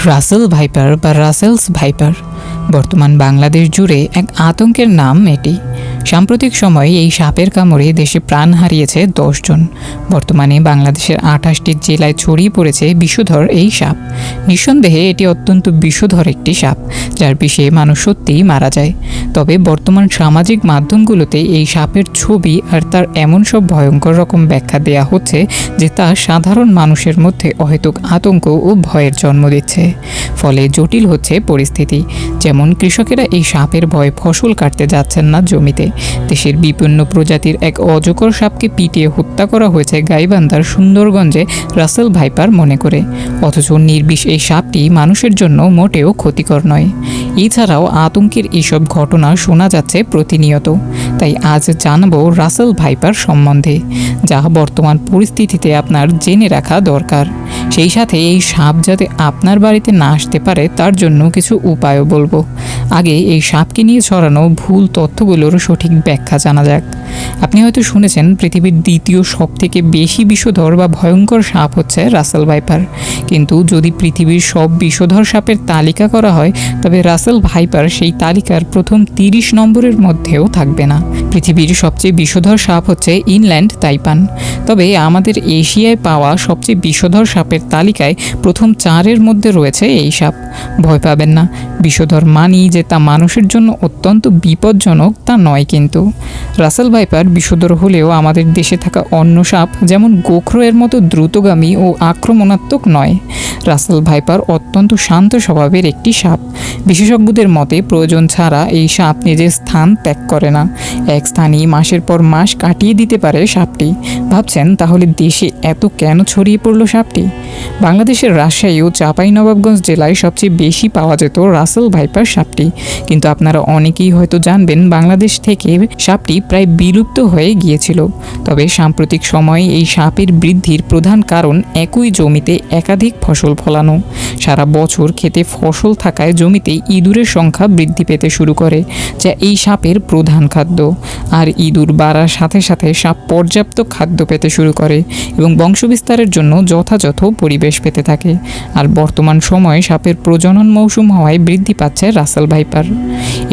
Russell viper বা Russell's viper বর্তমান বাংলাদেশ জুড়ে এক আতঙ্কের নাম এটি। সাম্প্রতিক সময়ে এই সাপের কামড়ে দেশে প্রাণ হারিয়েছে 10 জন। বর্তমানে বাংলাদেশের 28টি জেলায় ছড়িয়ে পড়েছে বিষধর এই সাপ। নিঃসন্দেহে এটি অত্যন্ত বিষধর একটি সাপ, যার বিষে মানুষ সত্যিই মারা যায়। তবে বর্তমান সামাজিক মাধ্যমগুলোতে এই সাপের ছবি আর তার এমন সব ভয়ঙ্কর রকম ব্যাখ্যা দেয়া হচ্ছে যে তা সাধারণ মানুষের মধ্যে অহেতুক আতঙ্ক ও ভয়ের জন্ম দিচ্ছে। ফলে জটিল হচ্ছে পরিস্থিতি। যেমন কৃষকেরা এই সাপের ভয়ে ফসল কাটতে যাচ্ছেন না জমিতে। দেশের বিভিন্ন প্রজাতির এক অজগর সাপকে পিটিয়ে হত্যা করা হয়েছে গাইবান্ধার সুন্দরগঞ্জে রাসেল ভাইপার মনে করে। অথচ নির্বিষ এই সাপটি মানুষের জন্য মোটেও ক্ষতিকর নয়। এছাড়াও আতঙ্কের এসব ঘটনা শোনা যাচ্ছে প্রতিনিয়ত। তাই আজ জানাবো রাসেল ভাইপার সম্বন্ধে, যা বর্তমান পরিস্থিতিতে আপনার জেনে রাখা দরকার। সেই সাথে এই সাপ যাতে আপনার বাড়িতে না আসতে পারে তার জন্য কিছু উপায়ও বলবো। আগে এই সাপকে নিয়ে ছড়ানো ভুল তথ্যগুলোর সঠিক ব্যাখ্যা জানা যাক। আপনি হয়তো শুনেছেন পৃথিবীর দ্বিতীয় সবথেকে বেশি বিষধর বা ভয়ঙ্কর সাপ হচ্ছে রাসেল ভাইপার। কিন্তু যদি পৃথিবীর সব বিষধর সাপের তালিকা করা হয়, তবে রাসেল ভাইপার সেই তালিকার প্রথম 30 নম্বরের মধ্যেও থাকবে না। পৃথিবীর সবচেয়ে বিষধর সাপ হচ্ছে ইনল্যান্ড তাইপান। তবে আমাদের এশিয়ায় পাওয়া সবচেয়ে বিষধর সাপের তালিকায় প্রথম 4-এর মধ্যে রয়েছে এই সাপ। ভয় পাবেন না, বিষধর মানি যে তা মানুষের জন্য অত্যন্ত বিপজ্জনক তা নয়। কিন্তু রাসেল ভাইপার বিষধর হলেও আমাদের দেশে থাকা অন্য সাপ যেমন গোখরো-এর মতো দ্রুতগামী ও আক্রমণাত্মক নয়। রাসেল ভাইপার অত্যন্ত শান্ত স্বভাবের একটি সাপ। বিশেষজ্ঞদের মতে প্রয়োজন ছাড়া এই সাপ নিজের স্থান ত্যাগ করে না। এক স্থানেই মাসের পর মাস কাটিয়ে দিতে পারে সাপটি। ভাবছেন তাহলে দেশে এত কেন ছড়িয়ে পড়ল সাপটি? বাংলাদেশের রাজশাহী ও চাঁপাইনবাবগঞ্জ জেলায় সবচেয়ে বেশি পাওয়া যেত রাসেল ভাইপার সাপটি। কিন্তু আপনারা অনেকেই হয়তো জানবেন বাংলাদেশ থেকে সাপটি প্রায় বিলুপ্ত হয়ে গিয়েছিল। তবে সাম্প্রতিক সময়ে এই সাপের বৃদ্ধির প্রধান কারণ একই জমিতে একাধিক ফসল ফলানো। সারা বছর খেতে ফসল থাকায় জমিতে ইঁদুরের সংখ্যা বৃদ্ধি পেতে শুরু করে, যা এই সাপের প্রধান খাদ্য। আর ইঁদুর বাড়ার সাথে সাথে সাপ পর্যাপ্ত খাদ্য পেতে শুরু করে এবং বংশবিস্তারের জন্য যথাযথ পরিবেশ পেতে থাকে। আর বর্তমান সময়ে সাপের প্রজনন মৌসুম হওয়ায় বৃদ্ধি পাচ্ছে রাসেল ভাইপার।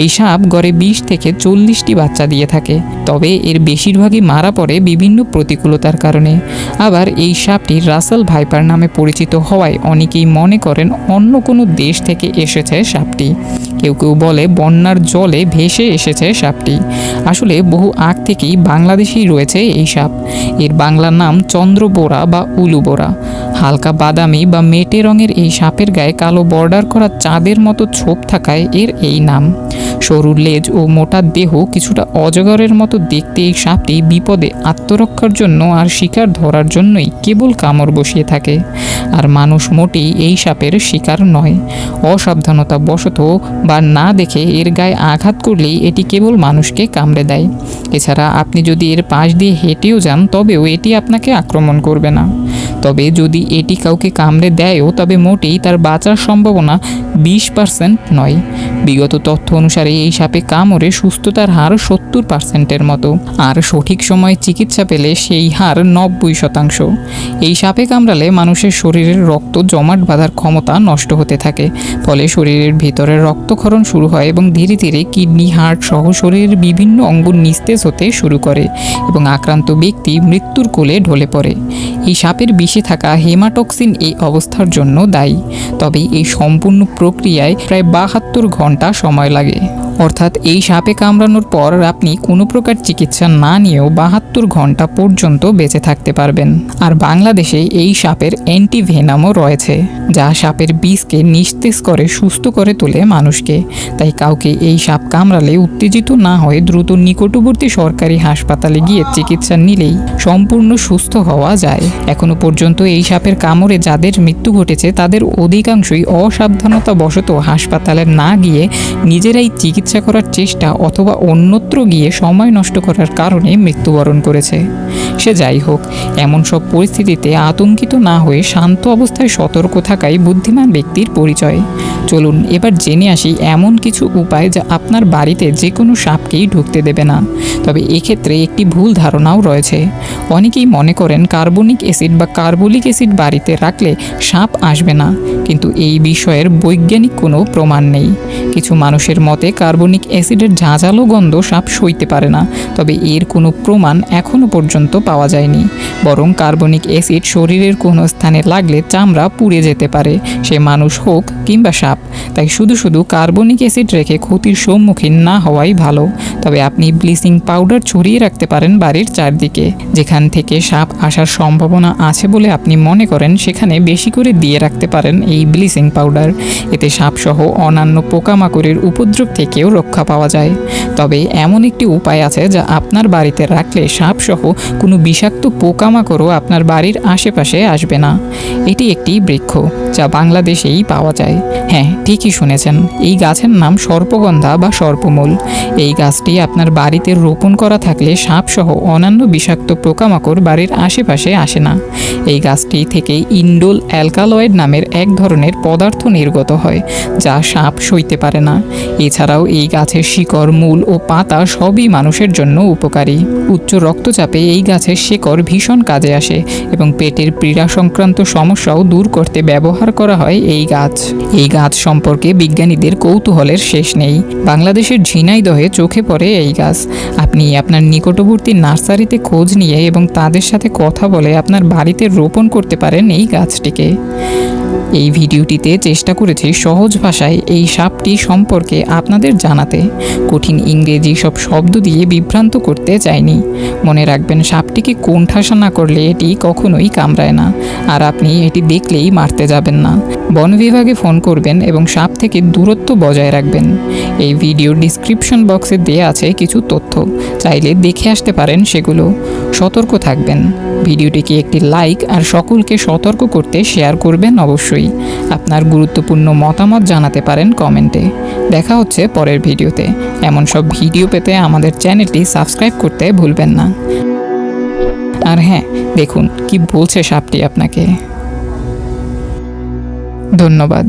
এই সাপ গড়ে 20 থেকে 40টি বাচ্চা দিয়ে থাকে। তবে এর বেশিরভাগই মারা পড়ে বিভিন্ন প্রতিকূলতার কারণে। আবার এই সাপটি রাসেল ভাইপার নামে পরিচিত হওয়ায় অনেকেই মনে করেন অন্য কোনো দেশ থেকে এসেছে সাপটি। কেউ কেউ বলে বন্যার জলে ভেসে এসেছে সাপটি। আসলে বহু আগ থেকেই বাংলাদেশেই রয়েছে এই সাপ। এর বাংলা নাম চন্দ্রবোরা বা উলুবোরা। হালকা বাদামি বা মেটে রঙের এই সাপের গায়ে কালো বর্ডার করা চাঁদের মতো ছোপ থাকায় এর এই নাম। সরু লেজ ও মোটা দেহ কিছুটা অজগরের মতো দেখতে এই সাপটি বিপদে আত্মরক্ষার জন্য আর শিকার ধরার জন্যই কেবল কামড় বসিয়ে থাকে। আর মানুষ মোটেই এই সাপের শিকার নয়। অসাবধানতা বশত বা না দেখে এর গায়ে আঘাত করলেই এটি কেবল মানুষকে কামড়ে দেয়। এছাড়া আপনি যদি এর পাশ দিয়ে হেঁটেও যান তবেও এটি আপনাকে আক্রমণ করবে না। তবে যদি এটি কাউকে কামড়ে দেয়ও তবে মোটেই তার বাঁচার সম্ভাবনা 20% নয়। বিগত তথ্য অনুসারে এই সাপে কামড়ে সুস্থতার হার 70%-এর মতো, আর সঠিক সময়ে চিকিৎসা পেলে সেই হার 90%। এই সাপে কামড়ালে মানুষের শরীরের রক্ত জমাট বাঁধার ক্ষমতা নষ্ট হতে থাকে। ফলে শরীরের ভিতরে রক্তক্ষরণ শুরু হয় এবং ধীরে ধীরে কিডনি, হার্ট সহ শরীরের বিভিন্ন অঙ্গ নিস্তেজ হতে শুরু করে এবং আক্রান্ত ব্যক্তি মৃত্যুর কোলে ঢলে পড়ে। এই সাপের বিষে থাকা হেমাটক্সিন এই অবস্থার জন্য দায়ী। তবে এই সম্পূর্ণ প্রক্রিয়ায় প্রায় 72 ঘন্টা সময় লাগে। অর্থাৎ এই সাপে কামড়ানোর পর আপনি কোনো প্রকার চিকিৎসা না নিয়েও 72 ঘন্টা পর্যন্ত বেঁচে থাকতে পারবেন। আর বাংলাদেশে এই সাপের অ্যান্টিভেনামও রয়েছে, যা সাপের বিষকে নিস্তেজ করে সুস্থ করে তোলে মানুষকে। তাই কাউকে এই সাপ কামড়ালে উত্তেজিত না হয়ে দ্রুত নিকটবর্তী সরকারি হাসপাতালে গিয়ে চিকিৎসা নিলেই সম্পূর্ণ সুস্থ হওয়া যায়। এখনো পর্যন্ত এই সাপের কামড়ে যাদের মৃত্যু ঘটেছে তাদের অধিকাংশই অসাবধানতা বশত হাসপাতালে না গিয়ে নিজেরাই চিকিৎসা চিকিৎসা করার চেষ্টা অথবা অন্যত্র গিয়ে সময় নষ্ট করার কারণে মৃত্যুবরণ করেছে। সে যাই হোক, এমন সব পরিস্থিতিতে আতঙ্কিত না হয়ে শান্ত অবস্থায় সতর্ক থাকাই বুদ্ধিমান ব্যক্তির পরিচয়। চলুন এবার জেনে আসি এমন কিছু উপায় যা আপনার বাড়িতে যে কোনো সাপকেই ঢুকতে দেবে না। তবে এক্ষেত্রে একটি ভুল ধারণাও রয়েছে। অনেকেই মনে করেন কার্বনিক অ্যাসিড বা কার্বলিক অ্যাসিড বাড়িতে রাখলে সাপ আসবে না, কিন্তু এই বিষয়ের বৈজ্ঞানিক কোনো প্রমাণ নেই। কিছু মানুষের মতে কার্বনিক অ্যাসিডের ঝাঁঝালো গন্ধ সাপ সইতে পারে না, তবে এর কোনো প্রমাণ এখনও পর্যন্ত পাওয়া যায়নি। বরং কার্বনিক অ্যাসিড শরীরের কোনো স্থানে লাগলে চামড়া পুড়ে যেতে পারে, সে মানুষ হোক কিংবা সাপ। তাই শুধু শুধু কার্বনিক অ্যাসিড রেখে ক্ষতির সম্মুখীন না হওয়াই ভালো। তবে আপনি ব্লিচিং পাউডার ছড়িয়ে রাখতে পারেন বাড়ির চারদিকে। যেখান থেকে সাপ আসার সম্ভাবনা আছে বলে আপনি মনে করেন সেখানে বেশি করে দিয়ে রাখতে পারেন এই ব্লিচিং পাউডার। এতে সাপসহ অন্যান্য পোকামাকড়ের উপদ্রব থেকেও রক্ষা পাওয়া যায়। তবে এমন একটি উপায় আছে যা আপনার বাড়িতে রাখলে সাপসহ কোনো বিষাক্ত পোকামাকড়ও আপনার বাড়ির আশেপাশে আসবে না। এটি একটি বৃক্ষ যা বাংলাদেশেই পাওয়া যায়। হ্যাঁ, ঠিকই শুনেছেন, এই গাছের নাম সর্পগন্ধা বা সর্পমূল। এই গাছটি আপনার বাড়িতে রোপণ করা থাকলে সাপসহ অন্যান্য বিষাক্ত পোকামাকড় বাড়ির আশেপাশে আসে না। এই গাছটি থেকে ইন্ডোল অ্যালকালয়েড নামের এক ধরনের পদার্থ নির্গত হয় যা সাপ সইতে পারে না। এছাড়াও এই গাছের শিকড়, মূল ও পাতা সবই মানুষের জন্য উপকারী। উচ্চ রক্তচাপে এই গাছের শিকড় ভীষণ কাজে আসে এবং পেটের পীড়া সংক্রান্ত সমস্যাও দূর করতে ব্যবহার করা হয় এই গাছ। এই গাছ সম্পর্কে বিজ্ঞানীদের কৌতূহলের শেষ নেই। বাংলাদেশের ঝিনাইদহে চোখে পড়ে এই গাছ। আপনি আপনার নিকটবর্তী নার্সারিতে খোঁজ নিয়ে এবং তাদের সাথে কথা বলে আপনার বাড়িতে রোপণ করতে পারেন এই গাছটিকে। এই ভিডিওটিতে চেষ্টা করেছি সহজ ভাষায় এই সাপটি সম্পর্কে আপনাদের জানাতে। কঠিন ইংরেজি সব শব্দ দিয়ে বিভ্রান্ত করতে চাইনি। মনে রাখবেন, সাপটিকে কোণঠাসা না করলে এটি কখনোই কামড়ায় না, আর আপনি এটি দেখলেই মারতে যাবেন না। বন বিভাগে ফোন করবেন এবং সাপ থেকে দূরত্ব বজায় রাখবেন। এই ভিডিওর ডিসক্রিপশন বক্সে দেয়া আছে কিছু তথ্য, চাইলে দেখে আসতে পারেন সেগুলো। সতর্ক থাকবেন। ভিডিওটিকে একটি লাইক আর সকলকে সতর্ক করতে শেয়ার করবেন অবশ্যই। আপনার গুরুত্বপূর্ণ মতামত জানাতে পারেন কমেন্টে। দেখা হচ্ছে পরের ভিডিওতে। এমন সব ভিডিও পেতে আমাদের চ্যানেলটি সাবস্ক্রাইব করতে ভুলবেন না। আর হ্যাঁ, দেখুন কি বলছে সাপটি আপনাকে। ধন্যবাদ।